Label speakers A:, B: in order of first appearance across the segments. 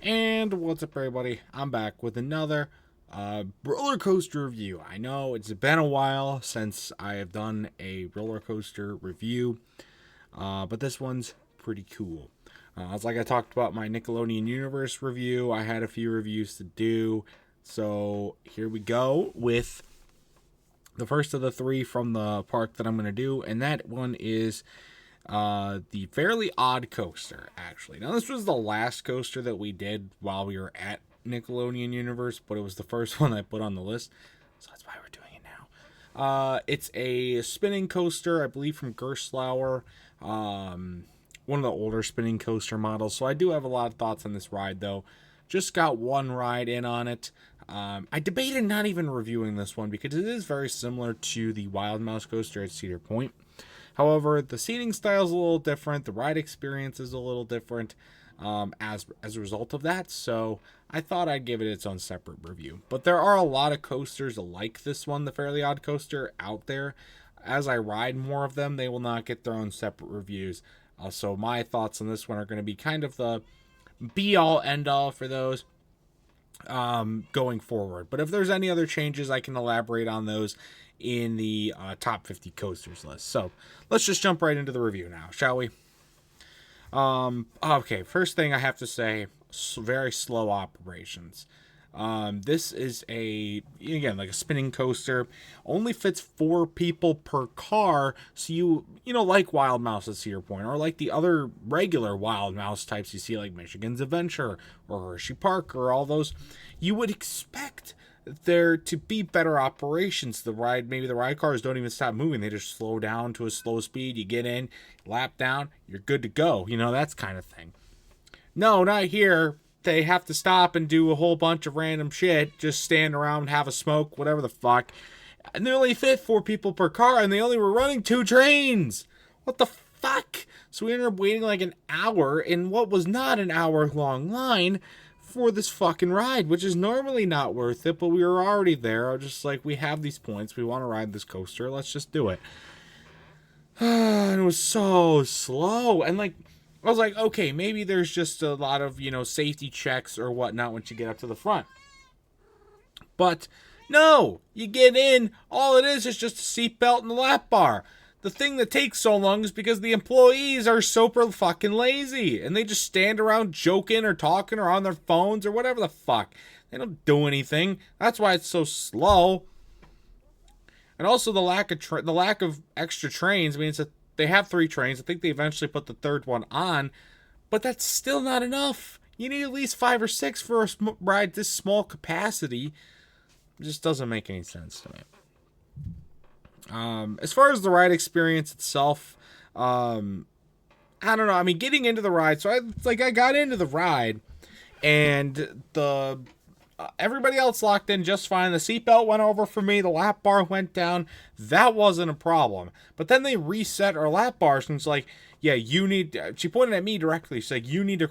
A: And what's up, everybody? I'm back with another roller coaster review. I know it's been a while since I have done a roller coaster review, but this one's pretty cool. It's like I talked about my Nickelodeon Universe review. I had a few reviews to do, so here we go with the first of the three from the park that I'm going to do, and that one is the Fairly Odd Coaster, actually. Now, this was the last coaster that we did while we were at Nickelodeon Universe, but it was the first one I put on the list, so that's why we're doing it now. It's a spinning coaster, I believe, from Gerstlauer, one of the older spinning coaster models, so I do have a lot of thoughts on this ride, though. Just got one ride in on it. I debated not even reviewing this one because it is very similar to the Wild Mouse coaster at Cedar Point. However, the seating style is a little different. The ride experience is a little different as a result of that. So I thought I'd give it its own separate review. But there are a lot of coasters like this one, the Fairly Odd Coaster, out there. As I ride more of them, they will not get their own separate reviews. So my thoughts on this one are going to be kind of the be-all, end-all for those going forward. But if there's any other changes, I can elaborate on those in the top 50 coasters list. So let's just jump right into the review now, shall we? Okay, first thing I have to say, very slow operations. This is again, like a spinning coaster, only fits 4 people per car. So you like Wild Mouse at Cedar Point, or like the other regular Wild Mouse types you see, like Michigan's Adventure or Hershey Park, or all those, you would expect there to be better operations. Maybe the ride cars don't even stop moving. They just slow down to a slow speed. You get in, lap down, you're good to go. That's kind of thing. No, not here. They have to stop and do a whole bunch of random shit. Just stand around, have a smoke, whatever the fuck. And they only fit 4 people per car, and they only were running 2 trains. What the fuck? So we ended up waiting like an hour in what was not an hour-long line for this fucking ride, which is normally not worth it, but we were already there. I was just like, we have these points, we want to ride this coaster, let's just do it. And it was so slow, and like, I was like, okay, maybe there's just a lot of, safety checks or whatnot once you get up to the front. But no, you get in, all it is just a seatbelt and a lap bar. The thing that takes so long is because the employees are super fucking lazy, and they just stand around joking or talking or on their phones or whatever the fuck. They don't do anything. That's why it's so slow. And also the lack of extra trains means that they have 3 trains. I think they eventually put the 3rd one on, but that's still not enough. You need at least 5 or 6 for a ride this small capacity. It just doesn't make any sense to me. As far as the ride experience itself, I don't know. I mean, getting into the ride, so I got into the ride, and everybody else locked in just fine. The seatbelt went over for me. The lap bar went down. That wasn't a problem. But then they reset our lap bars, and it's like, yeah, she pointed at me directly. She's like, you need to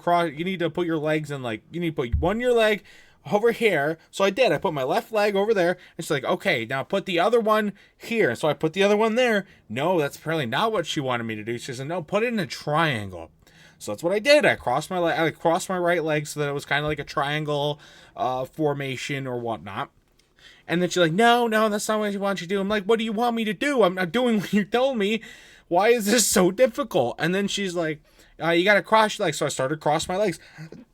A: put your legs in, like, you need to put your leg over here. So I did. I put my left leg over there. And she's like, okay, now put the other one here. So I put the other one there. No, that's apparently not what she wanted me to do. She said, no, put it in a triangle. So that's what I did. I crossed my right leg so that it was kind of like a triangle formation or whatnot. And then she's like, no, that's not what I want you to do. I'm like, what do you want me to do? I'm not doing what you told me. Why is this so difficult? And then she's like, you got to cross your legs. So I started to cross my legs.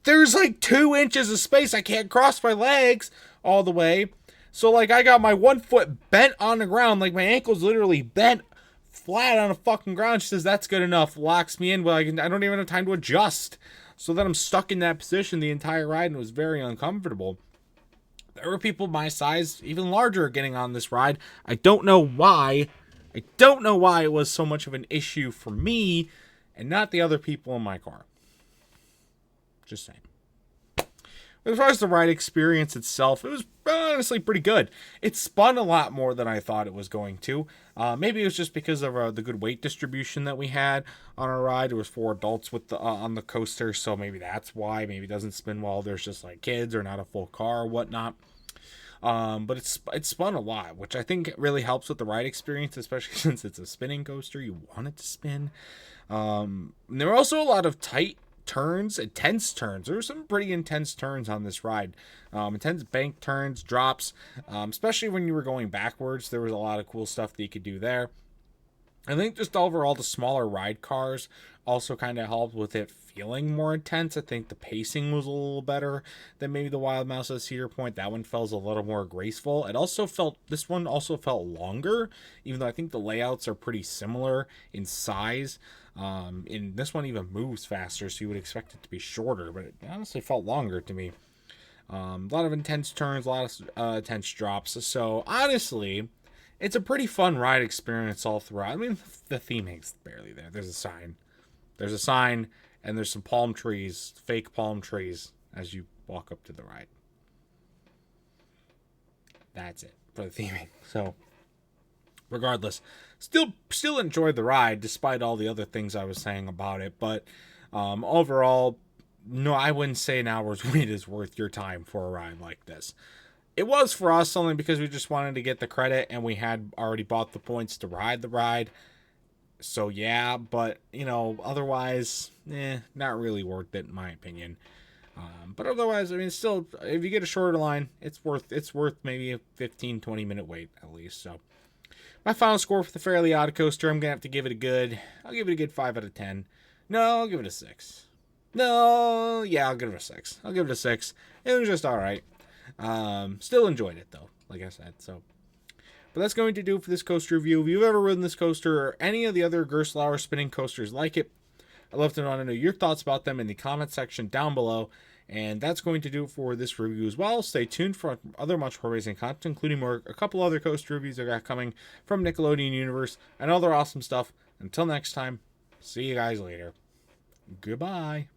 A: There's like 2 inches of space. I can't cross my legs all the way. So like I got my 1 foot bent on the ground. Like my ankle's literally bent flat on the fucking ground. She says, that's good enough. Locks me in, but I don't even have time to adjust. So then I'm stuck in that position the entire ride, and it was very uncomfortable. There were people my size, even larger, getting on this ride. I don't know why. It was so much of an issue for me and not the other people in my car. Just saying. As far as the ride experience itself, it was honestly pretty good. It spun a lot more than I thought it was going to. Maybe it was just because of the good weight distribution that we had on our ride. There was 4 adults on the coaster, so maybe that's why. Maybe it doesn't spin well. There's just like kids or not a full car or whatnot. But it spun a lot, which I think really helps with the ride experience, especially since it's a spinning coaster. You want it to spin. There were also a lot of tight turns, intense turns. There were some pretty intense turns on this ride. Intense bank turns, drops, especially when you were going backwards. There was a lot of cool stuff that you could do there. I think just overall the smaller ride cars also kind of helped with it feeling more intense. I think the pacing was a little better than maybe the Wild Mouse at Cedar Point. That one felt a little more graceful. This one also felt longer, even though I think the layouts are pretty similar in size. And this one even moves faster, so you would expect it to be shorter, but it honestly felt longer to me. A lot of intense turns, a lot of intense drops. So honestly, it's a pretty fun ride experience all throughout. I mean, the theming's barely there. There's a sign. And there's some palm trees, fake palm trees, as you walk up to the ride. That's it for the theming. So, regardless, still enjoyed the ride despite all the other things I was saying about it. But overall, no, I wouldn't say an hour's wait is worth your time for a ride like this. It was for us only because we just wanted to get the credit and we had already bought the points to ride the ride. So yeah, but otherwise, not really worth it in my opinion. But otherwise, I mean, still, if you get a shorter line, it's worth maybe a 15-20 minute wait at least. So my final score for the Fairly Odd Coaster, I'm gonna have to give it I'll give it a good 5 out of 10. No, I'll give it a 6. No, yeah, I'll give it a 6. It was just all right. Still enjoyed it though, like I said. So, but that's going to do for this coaster review. If you've ever ridden this coaster or any of the other Gerstlauer spinning coasters like it, I'd love to know your thoughts about them in the comment section down below. And that's going to do it for this review as well. Stay tuned for other much more amazing content, including a couple other coaster reviews I got coming from Nickelodeon Universe and other awesome stuff. Until next time, see you guys later. Goodbye.